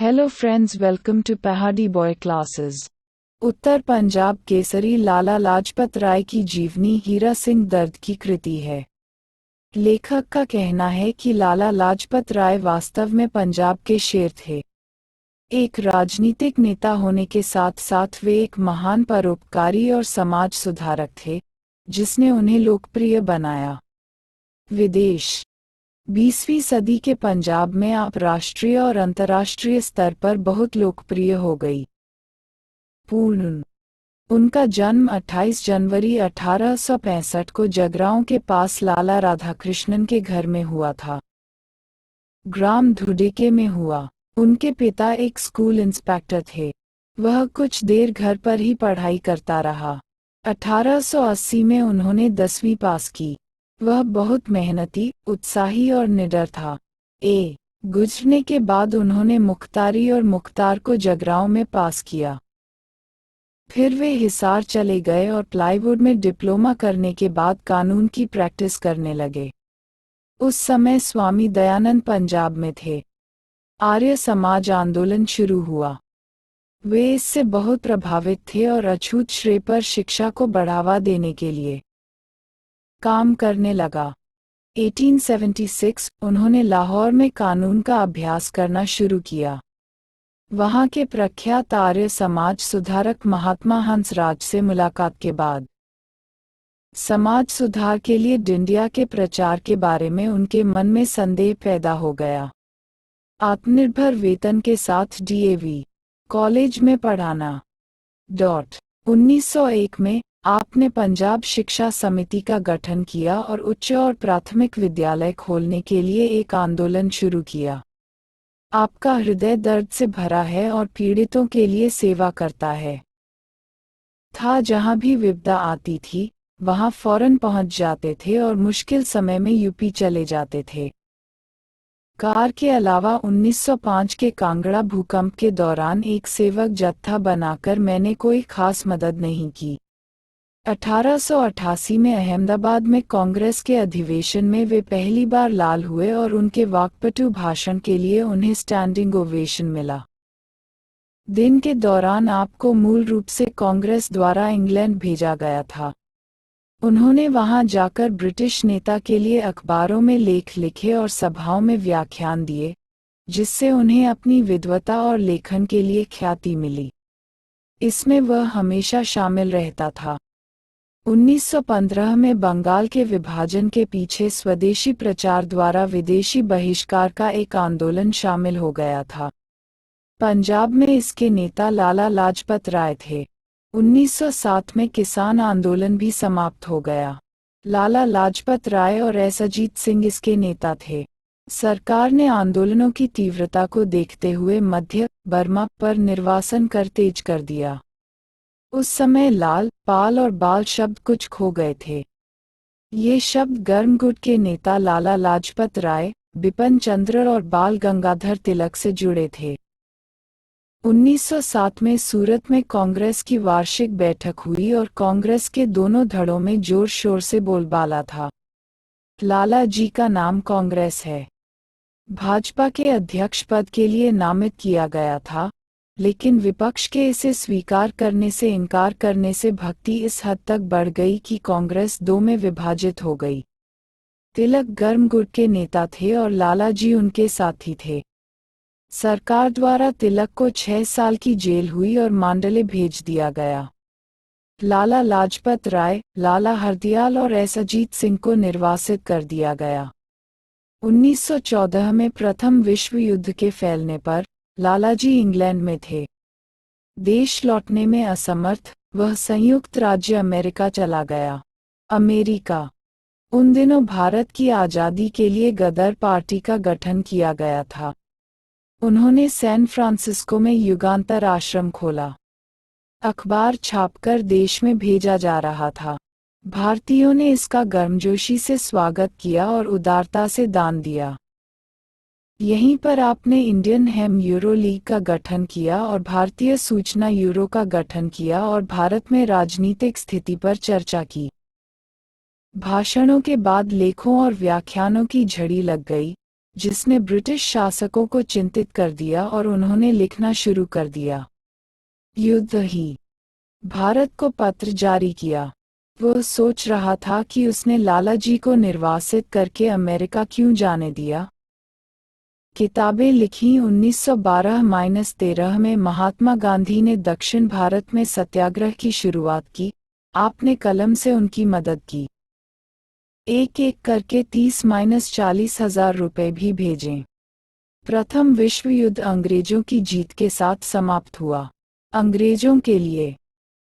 Hello friends, welcome to पहाड़ी boy classes. उत्तर पंजाब केसरी लाला लाजपत राय की जीवनी हीरा सिंह दर्द की कृति है। लेखक का कहना है कि लाला लाजपत राय वास्तव में पंजाब के शेर थे। एक राजनीतिक नेता होने के साथ साथ वे एक महान परोपकारी और समाज सुधारक थे, जिसने उन्हें लोकप्रिय बनाया। विदेश 20वीं सदी के पंजाब में आप राष्ट्रीय और अंतर्राष्ट्रीय स्तर पर बहुत लोकप्रिय हो गई। पूर्ण उनका जन्म 28 जनवरी 1865 को जगराओं के पास लाला राधाकृष्णन के घर में हुआ था। ग्राम धुडेके में हुआ। उनके पिता एक स्कूल इंस्पेक्टर थे। वह कुछ देर घर पर ही पढ़ाई करता रहा। 1880 में उन्होंने 10वीं पास की। वह बहुत मेहनती, उत्साही और निडर था। गुजरने के बाद उन्होंने मुख्तारी और मुख्तार को जगराओं में पास किया। फिर वे हिसार चले गए और प्लाईवुड में डिप्लोमा करने के बाद कानून की प्रैक्टिस करने लगे। उस समय स्वामी दयानंद पंजाब में थे। आर्य समाज आंदोलन शुरू हुआ। वे इससे बहुत प्रभावित थे और अछूत श्रेय पर शिक्षा को बढ़ावा देने के लिए काम करने लगा। 1876 उन्होंने लाहौर में कानून का अभ्यास करना शुरू किया। वहां के प्रख्यात आर्य समाज सुधारक महात्मा हंसराज से मुलाकात के बाद समाज सुधार के लिए डिंडिया के प्रचार के बारे में उनके मन में संदेह पैदा हो गया। आत्मनिर्भर वेतन के साथ डीएवी कॉलेज में पढ़ाना। 1901 में आपने पंजाब शिक्षा समिति का गठन किया और उच्च और प्राथमिक विद्यालय खोलने के लिए एक आंदोलन शुरू किया। आपका हृदय दर्द से भरा है और पीड़ितों के लिए सेवा करता है। जहां भी विपदा आती थी, वहां फौरन पहुंच जाते थे और मुश्किल समय में यूपी चले जाते थे। कार के अलावा 1905 के कांगड़ा भूकंप के दौरान एक सेवक जत्था बनाकर मैंने कोई खास मदद नहीं की। 1888 में अहमदाबाद में कांग्रेस के अधिवेशन में वे पहली बार लाल हुए और उनके वाकपटु भाषण के लिए उन्हें स्टैंडिंग ओवेशन मिला। दिन के दौरान आपको मूल रूप से कांग्रेस द्वारा इंग्लैंड भेजा गया था। उन्होंने वहां जाकर ब्रिटिश नेता के लिए अखबारों में लेख लिखे और सभाओं में व्याख्यान दिए, जिससे उन्हें अपनी विद्वता और लेखन के लिए ख्याति मिली। इसमें वह हमेशा शामिल रहता था। 1915 में बंगाल के विभाजन के पीछे स्वदेशी प्रचार द्वारा विदेशी बहिष्कार का एक आंदोलन शामिल हो गया था। पंजाब में इसके नेता लाला लाजपत राय थे। 1907 में किसान आंदोलन भी समाप्त हो गया। लाला लाजपत राय और एस अजीत सिंह इसके नेता थे। सरकार ने आंदोलनों की तीव्रता को देखते हुए मध्य बर्मा पर निर्वासन कर तेज कर दिया। उस समय लाल, पाल और बाल शब्द कुछ खो गए थे। ये शब्द गर्मगुट के नेता लाला लाजपत राय, बिपिन चंद्र और बाल गंगाधर तिलक से जुड़े थे। 1907 में सूरत में कांग्रेस की वार्षिक बैठक हुई और कांग्रेस के दोनों धड़ों में जोर शोर से बोलबाला था। लाला जी का नाम कांग्रेस है। भाजपा के अध्यक्ष पद के लिए नामित किया गया था, लेकिन विपक्ष के इसे स्वीकार करने से इनकार करने से भक्ति इस हद तक बढ़ गई कि कांग्रेस दो में विभाजित हो गई। तिलक गर्मगुट के नेता थे और लाला जी उनके साथी थे। सरकार द्वारा तिलक को 6 साल की जेल हुई और मांडले भेज दिया गया। लाला लाजपत राय, लाला हरदयाल और एस अजीत सिंह को निर्वासित कर दिया गया। 1914 में प्रथम विश्व युद्ध के फैलने पर लाला जी इंग्लैंड में थे। देश लौटने में असमर्थ, वह संयुक्त राज्य अमेरिका चला गया। अमेरिका उन दिनों भारत की आज़ादी के लिए गदर पार्टी का गठन किया गया था। उन्होंने सैन फ्रांसिस्को में युगांतर आश्रम खोला। अखबार छापकर देश में भेजा जा रहा था। भारतीयों ने इसका गर्मजोशी से स्वागत किया और उदारता से दान दिया। यहीं पर आपने इंडियन हेम यूरो लीग का गठन किया और भारतीय सूचना यूरो का गठन किया और भारत में राजनीतिक स्थिति पर चर्चा की। भाषणों के बाद लेखों और व्याख्यानों की झड़ी लग गई। जिसने ब्रिटिश शासकों को चिंतित कर दिया और उन्होंने लिखना शुरू कर दिया। युद्ध ही भारत को पत्र जारी किया। वो सोच रहा था कि उसने लालाजी को निर्वासित करके अमेरिका क्यों जाने दिया। किताबें लिखी 1912-13 में महात्मा गांधी ने दक्षिण भारत में सत्याग्रह की शुरुआत की। आपने कलम से उनकी मदद की। एक एक करके 30-40 हजार रुपए भी भेजें। प्रथम विश्व युद्ध अंग्रेजों की जीत के साथ समाप्त हुआ। अंग्रेजों के लिए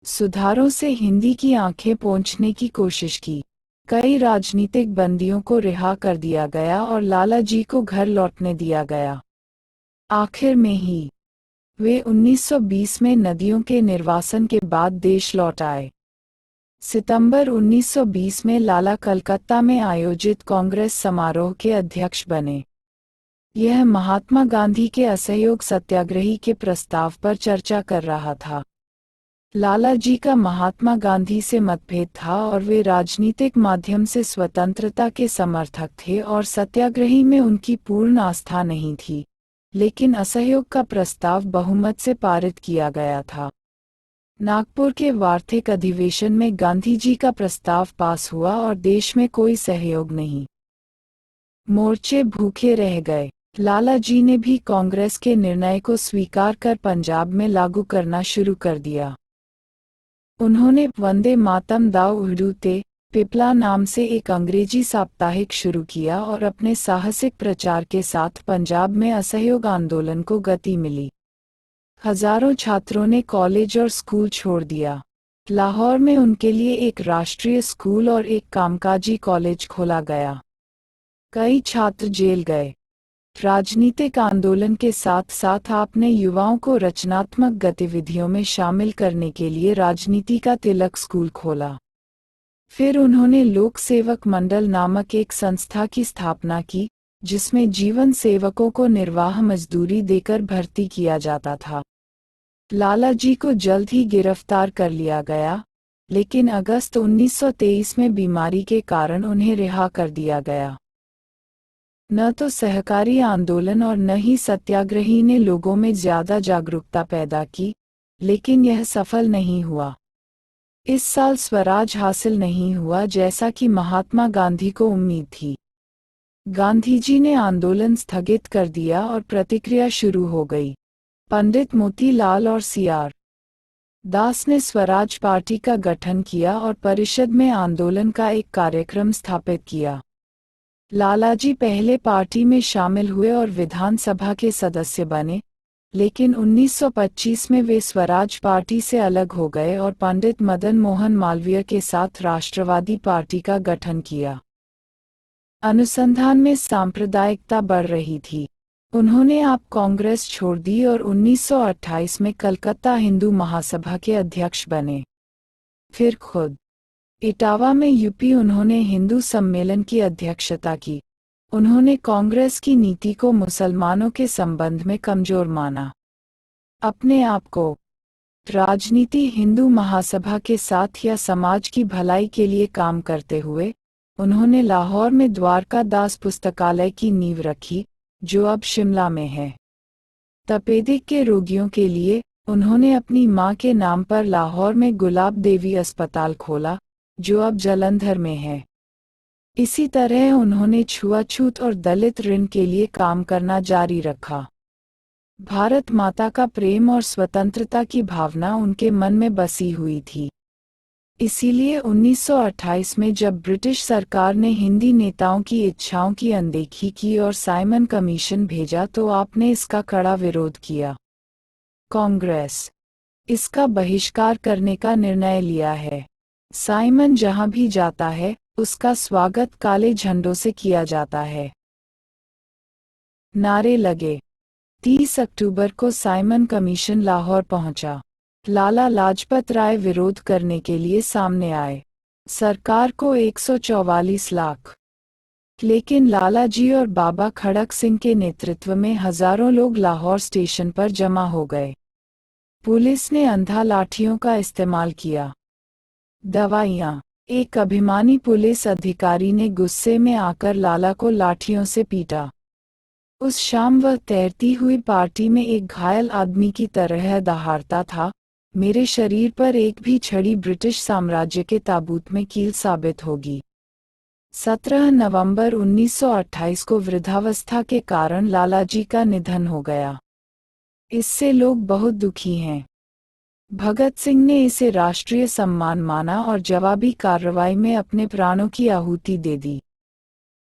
सुधारों से हिंदी की आंखें पोंछने की कोशिश की। कई राजनीतिक बंदियों को रिहा कर दिया गया और लालाजी को घर लौटने दिया गया। आखिर में ही वे 1920 में नदियों के निर्वासन के बाद देश लौट आए। सितंबर 1920 में लाला कलकत्ता में आयोजित कांग्रेस समारोह के अध्यक्ष बने। यह महात्मा गांधी के असहयोग सत्याग्रही के प्रस्ताव पर चर्चा कर रहा था। लालाजी का महात्मा गांधी से मतभेद था और वे राजनीतिक माध्यम से स्वतंत्रता के समर्थक थे और सत्याग्रही में उनकी पूर्ण आस्था नहीं थी, लेकिन असहयोग का प्रस्ताव बहुमत से पारित किया गया था। नागपुर के वार्षिक अधिवेशन में गांधी जी का प्रस्ताव पास हुआ और देश में कोई सहयोग नहीं। मोर्चे भूखे रह गए। लालाजी ने भी कांग्रेस के निर्णय को स्वीकार कर पंजाब में लागू करना शुरू कर दिया। उन्होंने वंदे मातरम दाओ उड़ूते पिपला नाम से एक अंग्रेजी साप्ताहिक शुरू किया और अपने साहसिक प्रचार के साथ पंजाब में असहयोग आंदोलन को गति मिली। हजारों छात्रों ने कॉलेज और स्कूल छोड़ दिया। लाहौर में उनके लिए एक राष्ट्रीय स्कूल और एक कामकाजी कॉलेज खोला गया। कई छात्र जेल गए। राजनीतिक आंदोलन के साथ साथ आपने युवाओं को रचनात्मक गतिविधियों में शामिल करने के लिए राजनीति का तिलक स्कूल खोला। फिर उन्होंने लोक सेवक मंडल नामक एक संस्था की स्थापना की, जिसमें जीवन सेवकों को निर्वाह मजदूरी देकर भर्ती किया जाता था। लालाजी को जल्द ही गिरफ्तार कर लिया गया, लेकिन अगस्त 1923 में बीमारी के कारण उन्हें रिहा कर दिया गया। न तो सहकारी आंदोलन और न ही सत्याग्रही ने लोगों में ज्यादा जागरूकता पैदा की, लेकिन यह सफल नहीं हुआ। इस साल स्वराज हासिल नहीं हुआ जैसा कि महात्मा गांधी को उम्मीद थी। गांधीजी ने आंदोलन स्थगित कर दिया और प्रतिक्रिया शुरू हो गई। पंडित मोतीलाल और सीआर दास ने स्वराज पार्टी का गठन किया और परिषद में आंदोलन का एक कार्यक्रम स्थापित किया। लालाजी पहले पार्टी में शामिल हुए और विधानसभा के सदस्य बने, लेकिन 1925 में वे स्वराज पार्टी से अलग हो गए और पंडित मदन मोहन मालवीय के साथ राष्ट्रवादी पार्टी का गठन किया। अनुसंधान में सांप्रदायिकता बढ़ रही थी। उन्होंने आप कांग्रेस छोड़ दी और 1928 में कलकत्ता हिंदू महासभा के अध्यक्ष बने। फिर खुद इटावा में यूपी उन्होंने हिंदू सम्मेलन की अध्यक्षता की। उन्होंने कांग्रेस की नीति को मुसलमानों के संबंध में कमजोर माना। अपने आप को राजनीति हिंदू महासभा के साथ या समाज की भलाई के लिए काम करते हुए, उन्होंने लाहौर में द्वारका दास पुस्तकालय की नींव रखी, जो अब शिमला में है। तपेदिक के रोगियों के लिए उन्होंने अपनी मां के नाम पर लाहौर में गुलाब देवी अस्पताल खोला, जो अब जालंधर में है। इसी तरह उन्होंने छुआछूत और दलित ऋण के लिए काम करना जारी रखा। भारत माता का प्रेम और स्वतंत्रता की भावना उनके मन में बसी हुई थी। इसीलिए 1928 में जब ब्रिटिश सरकार ने हिंदी नेताओं की इच्छाओं की अनदेखी की और साइमन कमीशन भेजा तो आपने इसका कड़ा विरोध किया। कांग्रेस इसका बहिष्कार करने का निर्णय लिया है। साइमन जहां भी जाता है, उसका स्वागत काले झंडों से किया जाता है। नारे लगे। 30 अक्टूबर को साइमन कमीशन लाहौर पहुंचा। लाला लाजपत राय विरोध करने के लिए सामने आए। सरकार को 144 लाख, लेकिन लालाजी और बाबा खड़क सिंह के नेतृत्व में हजारों लोग लाहौर स्टेशन पर जमा हो गए। पुलिस ने अंधा लाठियों का इस्तेमाल किया। दवाइयाँ। एक अभिमानी पुलिस अधिकारी ने गुस्से में आकर लाला को लाठियों से पीटा। उस शाम वह तैरती हुई पार्टी में एक घायल आदमी की तरह दहाड़ता था। मेरे शरीर पर एक भी छड़ी ब्रिटिश साम्राज्य के ताबूत में कील साबित होगी। 17 नवंबर 1928 को वृद्धावस्था के कारण लालाजी का निधन हो गया। इससे लोग बहुत दुखी हैं। भगत सिंह ने इसे राष्ट्रीय सम्मान माना और जवाबी कार्रवाई में अपने प्राणों की आहुति दे दी।